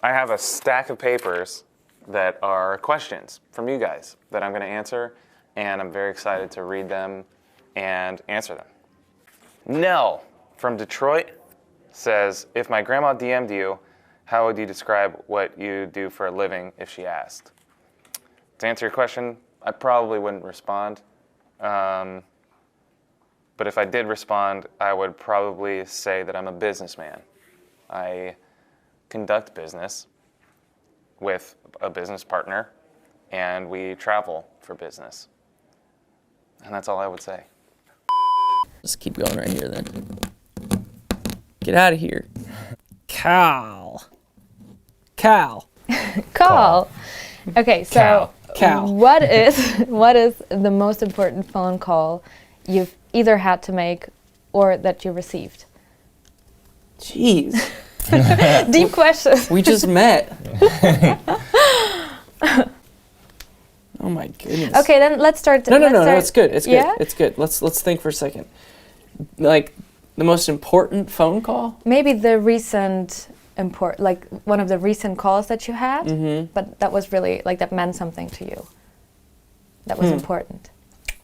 I have a stack of papers that are questions from you guys that I'm going to answer, and I'm very excited to read them and answer them. Nell from Detroit says, if my grandma DM'd you, how would you describe what you do for a living if she asked? To answer your question, I probably wouldn't respond. But if I did respond, I would probably say that I'm a businessman. I conduct business with a business partner, and we travel for business. And that's all I would say. Just keep going right here then. Get out of here. Cal. Okay, so Cal. what is the most important phone call you've either had to make or that you received? Jeez. Deep question. We just met. Oh my goodness. Okay, then let's start. No, it's good. It's good. Yeah? It's good. Let's think for a second. Like the most important phone call? Maybe the recent like one of the recent calls that you had, but that was really like that meant something to you. That was important.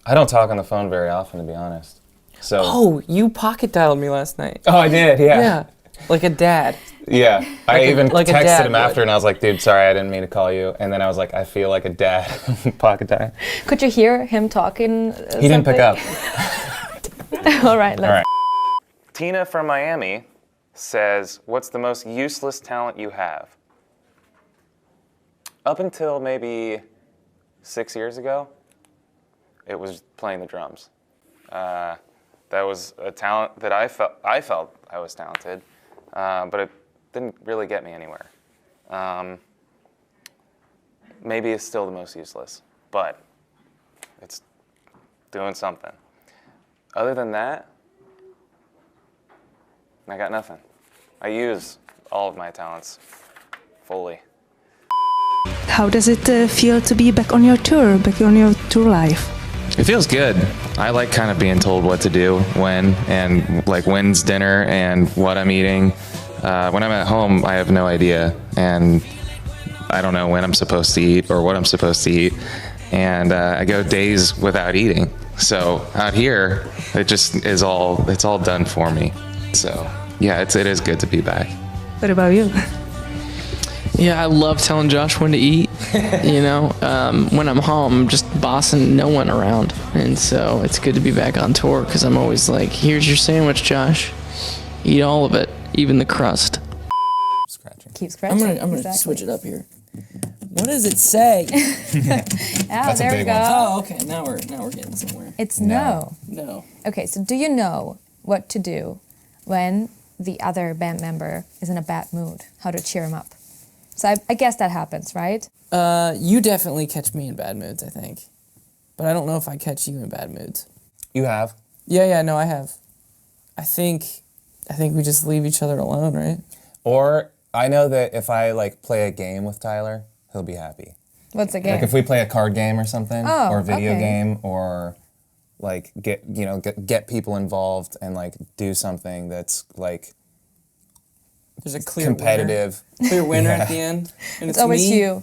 I don't talk on the phone very often, to be honest. So. Oh, you pocket dialed me last night. Oh, I did, yeah. Yeah, like a dad. Yeah, I even texted him after, would. and I was like, dude, sorry, I didn't mean to call you. And then I was like, I feel like a dad. Pocket dial. Could you hear him talking? He didn't pick up. All right, All right. Tina from Miami says, what's the most useless talent you have? Up until maybe 6 years ago, it was playing the drums. That was a talent that I felt I was talented, but it didn't really get me anywhere. Maybe it's still the most useless, but it's doing something. Other than that, I got nothing. I use all of my talents fully. How does it feel to be back on your tour life? It feels good. I like kind of being told what to do, when, and like when's dinner and what I'm eating. When I'm at home, I have no idea, and I don't know when I'm supposed to eat or what I'm supposed to eat, and I go days without eating. So out here, it just is it's all done for me. So yeah, it is good to be back. What about you? Yeah, I love telling Josh when to eat. You know, when I'm home, I'm just bossing no one around. And so it's good to be back on tour because I'm always like, here's your sandwich, Josh. Eat all of it, even the crust. Scratching. Keep scratching. I'm gonna switch it up here. What does it say? That's there we go. Oh, okay. Now we're getting somewhere. It's no. No. Okay, so do you know what to do when the other band member is in a bad mood? How to cheer him up? So I guess that happens, right? You definitely catch me in bad moods, I think. But I don't know if I catch you in bad moods. You have? Yeah, no, I have. I think we just leave each other alone, right? Or I know that if I like play a game with Tyler, he'll be happy. What's a game? Like if we play a card game or something, or a video okay. game, or like get people involved and like do something that's like there's a clear competitive winner at the end, and it's always me, you.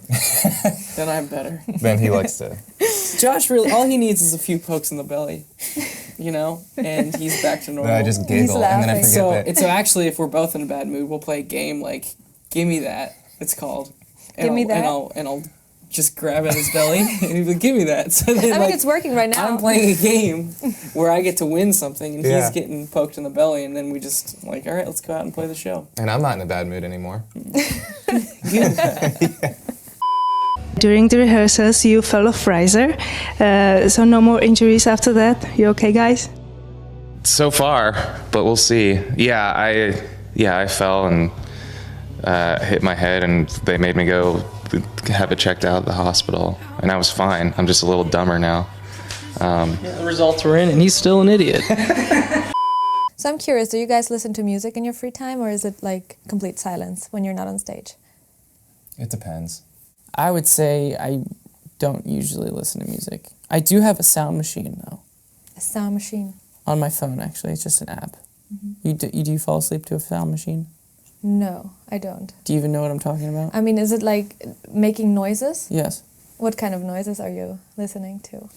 then I'm better. Then he likes to. Josh really all he needs is a few pokes in the belly, you know, and he's back to normal. Then I just giggle and then I forget that. So actually, if we're both in a bad mood, we'll play a game like "Give Me That." It's called. Give me that. And I'll just grab at his belly and he'll be like, give me that. So then, I mean, it's working right now. I'm playing a game where I get to win something and Yeah. he's getting poked in the belly, and then we just like, all right, let's go out and play the show. And I'm not in a bad mood anymore. During the rehearsals, you fell off riser, so no more injuries after that. You okay, guys? So far, but we'll see. Yeah, I fell and hit my head, and they made me go have it checked out at the hospital, and I was fine. I'm just a little dumber now. The results were in, and he's still an idiot. So I'm curious, do you guys listen to music in your free time, or is it like complete silence when you're not on stage? It depends. I would say I don't usually listen to music. I do have a sound machine, though. A sound machine? On my phone, actually. It's just an app. Mm-hmm. Do you fall asleep to a sound machine? No, I don't. Do you even know what I'm talking about? I mean, is it like making noises? Yes. What kind of noises are you listening to?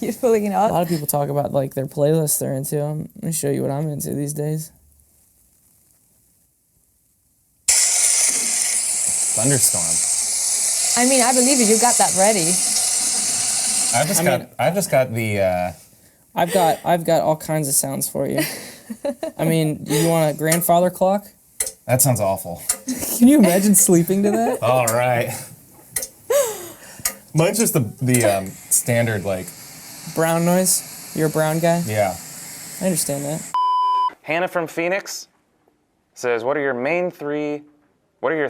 You're pulling it A out? lot of people talk about like their playlists they're into. I'm gonna show you what I'm into these days. Thunderstorm. I mean, I believe you. You got that ready. I've just got the. I've got all kinds of sounds for you. I mean, you want a grandfather clock? That sounds awful. Can you imagine sleeping to that? All right. Mine's just the standard like. Brown noise? You're a brown guy? Yeah. I understand that. Hannah from Phoenix says, "What are your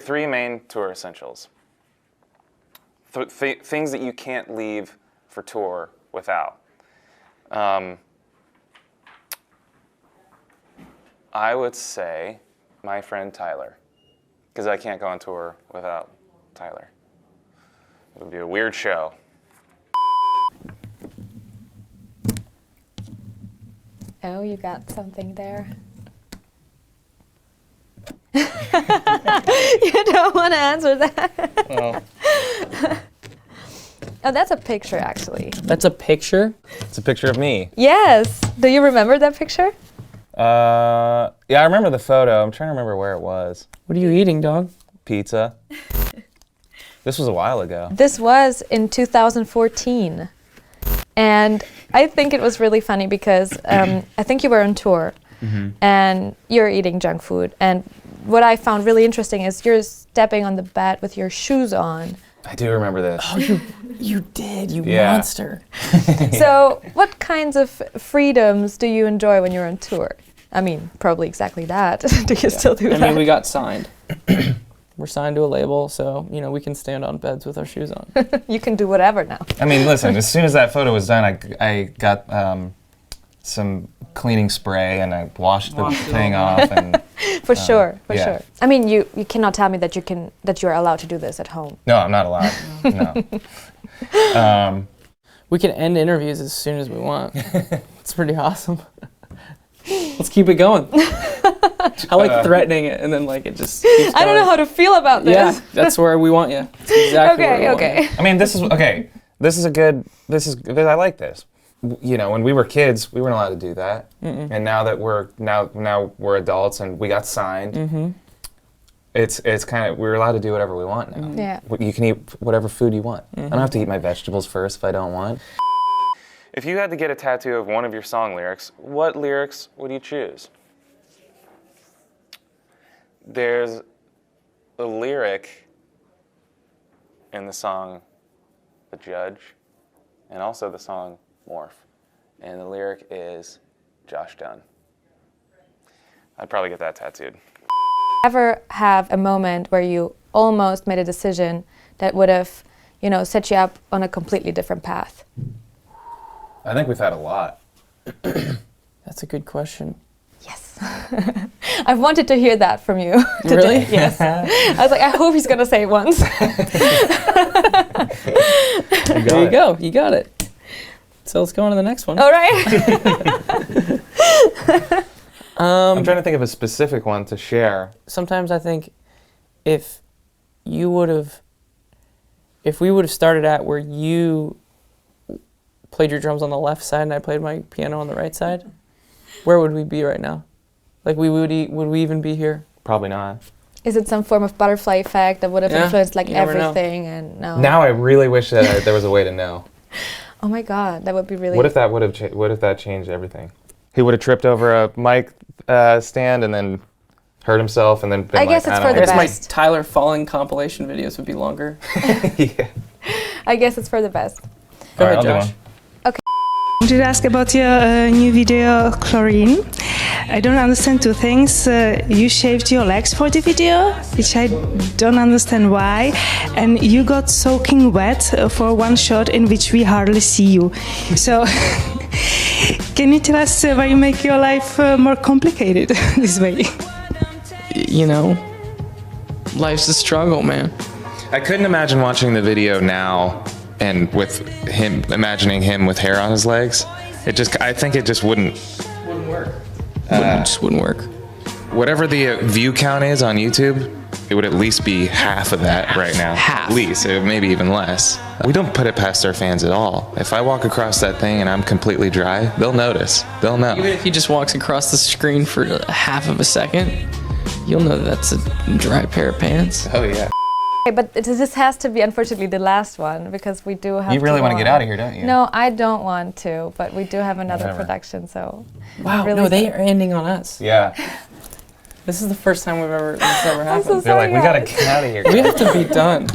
three main tour essentials? Things that you can't leave for tour without." I would say my friend Tyler, because I can't go on tour without Tyler. It would be a weird show. Oh, you got something there. You don't want to answer that. Well, Oh, that's a picture, actually. That's a picture? it's a picture of me. Yes. Do you remember that picture? Yeah, I remember the photo. I'm trying to remember where it was. What are you eating, dog? Pizza. This was a while ago. This was in 2014. And I think it was really funny because I think you were on tour and you're eating junk food. And what I found really interesting is you're stepping on the bed with your shoes on. I do remember this. Oh, you did, you Yeah. monster. So what kinds of freedoms do you enjoy when you're on tour? I mean, probably exactly that. Do you still do I that? mean, we got signed. We're signed to a label, so, you know, we can stand on beds with our shoes on. You can do whatever now. I mean, listen, as soon as that photo was done, I got some cleaning spray and I washed the thing off. And For sure. yeah. Sure. I mean, you cannot tell me that you're allowed to do this at home. no, I'm not allowed. No. We can end interviews as soon as we want. It's pretty awesome. Let's keep it going. I like threatening it, and then like it just keeps I don't know going. how to feel about this. Yeah, that's where we want you. That's exactly where we want Okay. you. I mean, this is okay. I like this. You know, when we were kids, we weren't allowed to do that, and now that we're adults and we got signed, it's kind of we're allowed to do whatever we want now. Yeah. You can eat whatever food you want. I don't have to eat my vegetables first if I don't want. If you had to get a tattoo of one of your song lyrics, what lyrics would you choose? There's a lyric in the song The Judge and also the song Morph. And the lyric is Josh Dunn. I'd probably get that tattooed. Ever have a moment where you almost made a decision that would have, set you up on a completely different path? I think we've had a lot. That's a good question. Yes. I've wanted to hear that from you today. Really? Yes. I was like, I hope he's going to say it once. There you go. You got it. So let's go on to the next one. All right. I'm trying to think of a specific one to share. Sometimes I think if we would have started at where you played your drums on the left side and I played my piano on the right side, where would we be right now? Like would we even be here? Probably not. Is it some form of butterfly effect that would have Yeah, influenced you never know. everything? And no. Now I really wish that there was a way to know. Oh my God, that would be really. What if that changed everything? He would have tripped over a mic stand and then hurt himself and then been I guess it's for I the guess my best. Tyler falling compilation videos would be longer. Yeah. I guess it's for the best. Go All right, ahead, I'll do Josh. one. I wanted to ask about your new video, Chlorine. I don't understand two things. You shaved your legs for the video, which I don't understand why, and you got soaking wet for one shot in which we hardly see you. So, can you tell us why you make your life more complicated this way? Life's a struggle, man. I couldn't imagine watching the video now and imagining him with hair on his legs. I think it just wouldn't. It just wouldn't work. whatever the view count is on YouTube, it would at least be half of that right now. Half. At least, maybe even less. We don't put it past our fans at all. If I walk across that thing and I'm completely dry, they'll notice. They'll know. Even if he just walks across the screen for half of a second, you'll know that that's a dry pair of pants. Oh yeah. Okay, but this has to be, unfortunately, the last one because we do have. You really to want to go get on. out of here, don't you? No, I don't want to, but we do have another Whatever. production, so. Wow, really no, they sorry. are ending on us. Yeah. This is the first time this ever I'm so happened. They're like, sorry, we gotta guys. get out of here. We have to be done.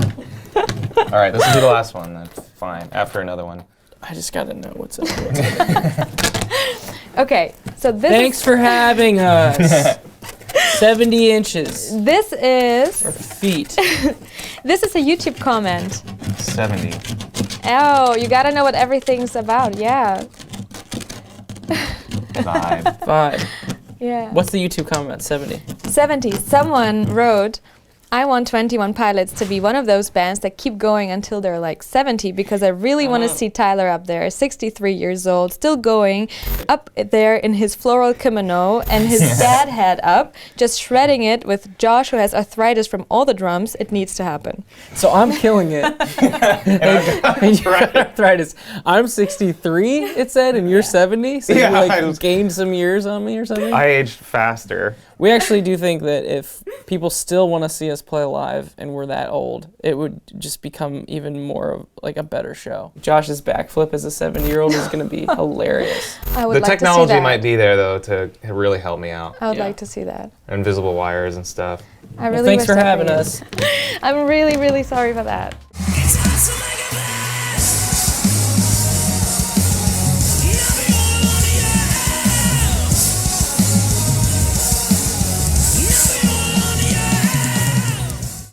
All right, this will be the last one. That's fine. After another one. I just gotta know what's up. Okay, so this Thanks is, for having us. 70 inches. this is Feet. this is a YouTube comment. 70. Oh, you gotta know what everything's about. Yeah, Vibe. 5. yeah. What's the YouTube comment? 70. 70. Someone wrote, I want 21 Pilots to be one of those bands that keep going until they're like 70 because I really want to see Tyler up there, 63 years old, still going, up there in his floral kimono and his dad hat up, just shredding it with Josh, who has arthritis from all the drums. It needs to happen. So I'm killing it. And you got arthritis. I'm 63, it said, and you're 70. So Yeah, you I like was- gained some years on me or something. I aged faster. We actually do think that if people still want to see us play live and we're that old, it would just become even more of like a better show. Josh's backflip as a 70-year-old is going to be hilarious. I would The like to see technology that. might be there though to really help me out. I would Yeah. like to see that. Invisible wires and stuff. I really Thanks wish for that having you- us. I'm really, really sorry for that.